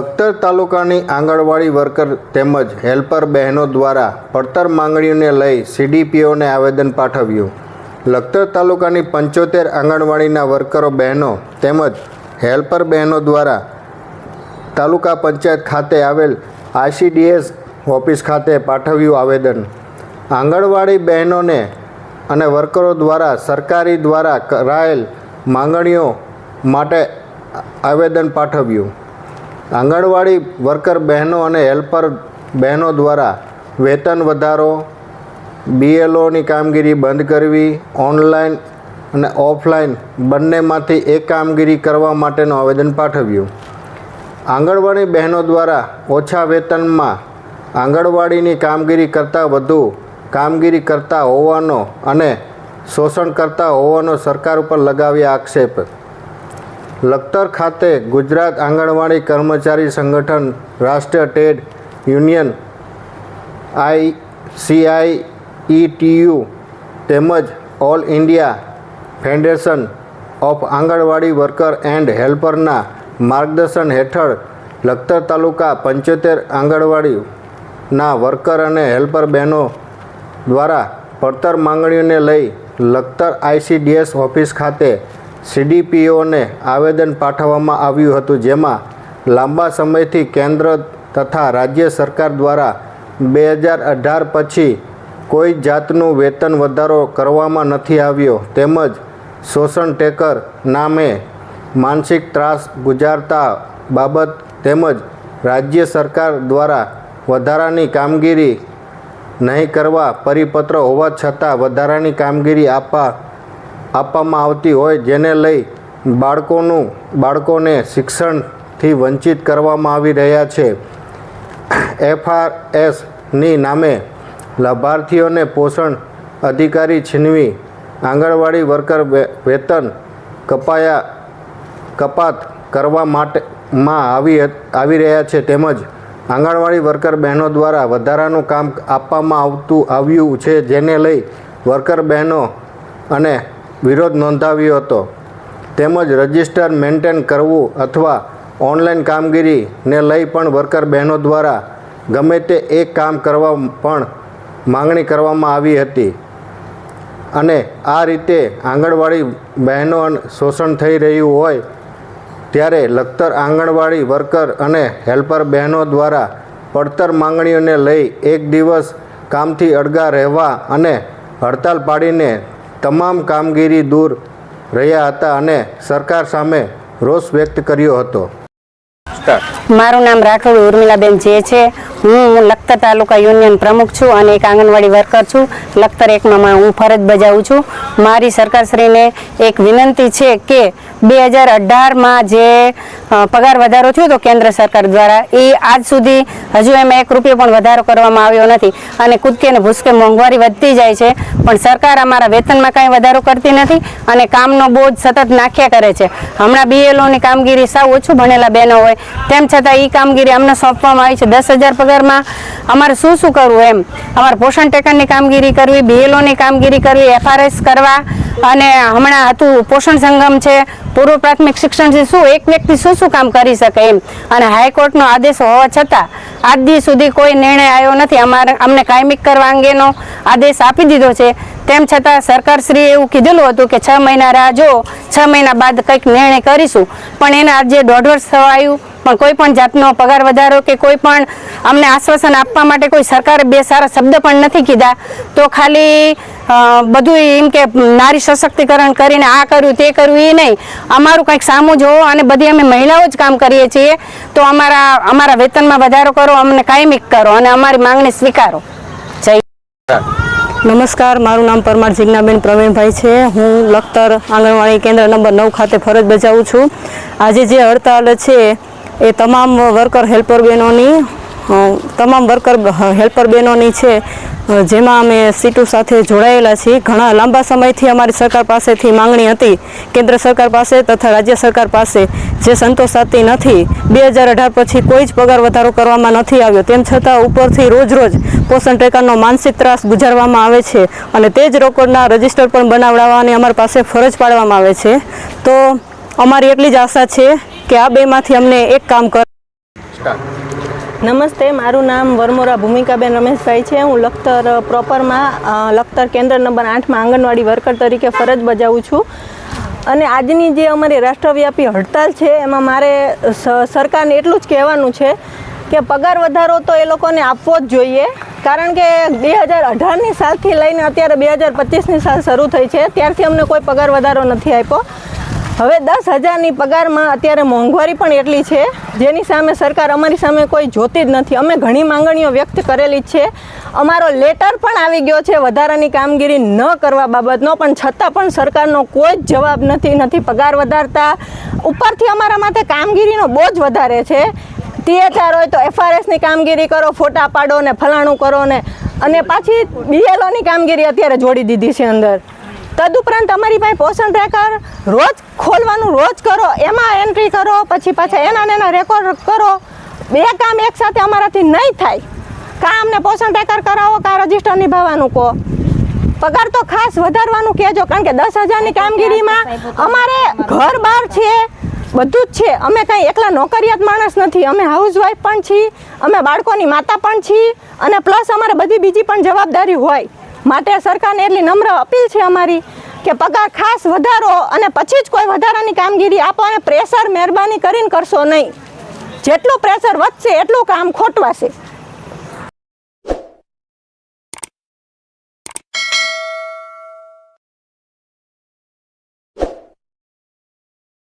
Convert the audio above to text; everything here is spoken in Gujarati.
લખતર તાલુકાની આંગણવાડી વર્કર તેમજ હેલ્પર બહેનો દ્વારા પડતર માંગણીઓને લઈ સીડીપીઓને આવેદન પાઠવ્યું. લખતર તાલુકાની 75 આંગણવાડીના વર્કરો બહેનો તેમજ હેલ્પર બહેનો દ્વારા તાલુકા પંચાયત ખાતે આવેલ ICDS ઓફિસ ખાતે પાઠવ્યું આવેદન. આંગણવાડી બહેનોને અને વર્કરો દ્વારા સરકારી દ્વારા કરાયેલ માંગણીઓ માટે આવેદન પાઠવ્યું. આંગણવાડી વર્કર બહેનો અને હેલ્પર બહેનો દ્વારા વેતન વધારો, BLOની કામગીરી બંધ કરવી, ઓનલાઈન અને ઓફલાઈન બંનેમાંથી એક કામગીરી કરવા માટેનું આવેદન પાઠવ્યું. આંગણવાડી બહેનો દ્વારા ઓછા વેતનમાં આંગણવાડીની કામગીરી કરતાં વધુ કામગીરી કરતા હોવાનો અને શોષણ કરતા હોવાનો સરકાર ઉપર લગાવ્યા આક્ષેપ. લખતર ખાતે ગુજરાત આંગણવાડી કર્મચારી સંગઠન રાષ્ટ્રીય ટ્રેડ યુનિયન ICIETU તેમજ all India federation of anganwadi worker and હેલ્પરના માર્ગદર્શન હેઠળ લખતર તાલુકા 75 આંગણવાડીના વર્કર અને હેલ્પર બહેનો દ્વારા પડતર માંગણીઓને લઈ લખતર ICDS ઓફિસ ખાતે CDPOને આવેદન પાઠવવામાં આવ્યું હતું, જેમાં લાંબા સમયથી કેન્દ્ર તથા રાજ્ય સરકાર દ્વારા 2018 પછી કોઈ જાતનું વેતન વધારો કરવામાં નથી આવ્યો તેમજ શોષણ ટેકર નામે માનસિક ત્રાસ ગુજારતા બાબત તેમજ રાજ્ય સરકાર દ્વારા વધારાની કામગીરી નહીં કરવા પરિપત્ર હોવા છતાં વધારાની કામગીરી આપવામાં આવતી હોય, જેને લઈ બાળકોને શિક્ષણથી વંચિત કરવામાં આવી રહ્યા છે. FRSની નામે લાભાર્થીઓને પોષણ અધિકારી છીનવી આંગણવાડી વર્કર વેતન કપાત કરવા માટેમાં આવી રહ્યા છે તેમજ આંગણવાડી વર્કર બહેનો દ્વારા વધારાનું કામ આપવામાં આવ્યું છે, જેને લઈ વર્કર બહેનો અને વિરોધ નોંધાવ્યો હતો તેમજ રજિસ્ટર મેન્ટેન કરવું અથવા ઓનલાઈન કામગીરીને લઈ પણ વર્કર બહેનો દ્વારા ગમે તે એક કામ કરવા પણ માંગણી કરવામાં આવી હતી અને આ રીતે આંગણવાડી બહેનો શોષણ થઈ રહ્યું હોય ત્યારે લખતર આંગણવાડી વર્કર અને હેલ્પર બહેનો દ્વારા પડતર માંગણીઓને લઈ એક દિવસ કામથી અળગા રહેવા અને હડતાલ પાડીને તમામ કામગીરી દૂર રહ્યા હતા અને સરકાર સામે રોષ વ્યક્ત કર્યો હતો. મારું નામ રાઠોડ ઉર્મિલાબેન જે છે. હું લખતર તાલુકા યુનિયન પ્રમુખ છું અને એક આંગણવાડી વર્કર છું. લખતર 1માં હું ફરજ બજાવું છું. મારી સરકારશ્રીને એક વિનંતી છે કે 2018માં જે પગાર વધારો થયો હતો કેન્દ્ર સરકાર દ્વારા, એ આજ સુધી હજુ એમાં 1 રૂપિયો પણ વધારો કરવામાં આવ્યો નથી અને કૂદકે ને ભૂસકે મોંઘવારી વધતી જાય છે, પણ સરકાર અમારા વેતનમાં કાંઈ વધારો કરતી નથી અને કામનો બોજ સતત નાખ્યા કરે છે. હમણાં BLOની કામગીરી સાવ ઓછું ભણેલા બહેનો હોય તેમ છતાં એ કામગીરી અમને સોંપવામાં આવી છે. 10,000 પગારમાં અમારે શું કરવું એમ. અમારે પોષણ ટેકરની કામગીરી કરવી, BLOની કામગીરી કરવી, FRS કરવા અને હમણાં હતું પોષણ સંગમ છે, પૂર્વ પ્રાથમિક શિક્ષણ છે, શું એક વ્યક્તિ શું કામ કરી શકે એમ. અને હાઈકોર્ટનો આદેશ હોવા છતાં આજ દિવસ સુધી કોઈ નિર્ણય આવ્યો નથી. અમને કાયમી કરવા અંગેનો આદેશ આપી દીધો છે, તેમ છતાં સરકારશ્રીએ એવું કીધેલું હતું કે 6 મહિના રાહ જો, 6 મહિના બાદ કંઈક નિર્ણય કરીશું, પણ એને આજે 1.5 વર્ષ થવા આવ્યું પણ કોઈ પણ જાતનો પગાર વધારો કે કોઈ પણ અમને આશ્વાસન આપવા માટે કોઈ સરકારે 2 સારા શબ્દ પણ નથી કીધા. તો ખાલી બધું એમ કે નારી સશક્તિકરણ કરીને આ કર્યું તે કર્યું એ નહીં, અમારું કંઈક સામું જોવો અને બધી અમે મહિલાઓ જ કામ કરીએ છીએ, તો અમારા વેતનમાં વધારો કરો, અમને કાયમી કરો અને અમારી માંગણી સ્વીકારો. જય. નમસ્કાર, મારું નામ પરમાર જીજ્ઞાબેન પ્રવીણભાઈ છે. હું લખતર આંગણવાડી કેન્દ્ર નંબર 9 ખાતે ફરજ બજાવું છું. આજે જે હડતાલ છે એ તમામ વર્કર હેલ્પર બહેનોની છે, જેમાં અમે સીટુ સાથે જોડાયેલા છીએ. ઘણા લાંબા સમયથી અમારી સરકાર પાસેથી માંગણી હતી, કેન્દ્ર સરકાર પાસે તથા રાજ્ય સરકાર પાસે, જે સંતોષાતી નથી. 2018 પછી કોઈ જ પગાર વધારો કરવામાં નથી આવ્યો, તેમ છતાં ઉપરથી રોજ પોષણ ટેકરનો માનસિક ત્રાસ ગુજારવામાં આવે છે અને તે જ રેકોર્ડના રજિસ્ટર પણ બનાવડાવવાની અમારી પાસે ફરજ પાડવામાં આવે છે. તો અમારી એટલી જ આશા છે કે આ બેમાંથી અમને એક કામ કરે. નમસ્કાર. નમસ્તે, મારું નામ વરમોરા ભૂમિકાબેન રમેશભાઈ છે. હું લખતર પ્રોપરમાં લખતર કેન્દ્ર નંબર 8માં આંગણવાડી વર્કર તરીકે ફરજ બજાવું છું. અને આજની જે અમારી રાષ્ટ્રવ્યાપી હડતાલ છે એમાં મારે સરકારને એટલું જ કહેવાનું છે કે પગાર વધારો તો એ લોકોને આપવો જ જોઈએ, કારણ કે 2018ની સાલથી લઈને અત્યારે 2025ની સાલ શરૂ થઈ છે ત્યારથી અમને કોઈ પગાર વધારો નથી આપ્યો. હવે 10,000ની પગારમાં અત્યારે મોંઘવારી પણ એટલી છે જેની સામે સરકાર અમારી સામે કોઈ જોતી જ નથી. અમે ઘણી માંગણીઓ વ્યક્ત કરેલી જ છે, અમારો લેટર પણ આવી ગયો છે વધારાની કામગીરી ન કરવા બાબતનો, પણ છતાં પણ સરકારનો કોઈ જ જવાબ નથી પગાર વધારતા. ઉપરથી અમારા માથે કામગીરીનો બોજ વધારે છે. THR હોય તો FRSની કામગીરી કરો, ફોટા પાડો ને ફલાણું કરો ને, અને પાછી BLOની કામગીરી અત્યારે જોડી દીધી છે અંદર. તદુપરાંત અમારી પાસે પોષણ ટ્રેકર રોજ ખોલવાનું રોજ કરો, એમાં એન્ટ્રી કરો, પછી પાછા એના રેકોર્ડ કરો. 2 કામ એકસાથે અમારાથી નહીં થાય. કાં અમને પોષણ ટ્રેકર કરાવો, કાં રજિસ્ટર નિભાવવાનું કહો. પગાર તો ખાસ વધારવાનું કહેજો, કારણ કે 10,000ની કામગીરીમાં અમારે ઘર બહાર છે, બધું જ છે. અમે કંઈ એકલા નોકરિયાત માણસ નથી, અમે હાઉસવાઈફ પણ છીએ, અમે બાળકોની માતા પણ છીએ, અને પ્લસ અમારે બધી બીજી પણ જવાબદારી હોય. માટે સરકારને એટલી નમ્ર અપીલ છે અમારી કે પગાર ખાસ વધારો અને પછી જ કોઈ વધારાની કામગીરી આપો, અને પ્રેશર મહેરબાની કરીને કરશો નહીં. જેટલું પ્રેશર વધશે એટલું કામ ખોટવાશે.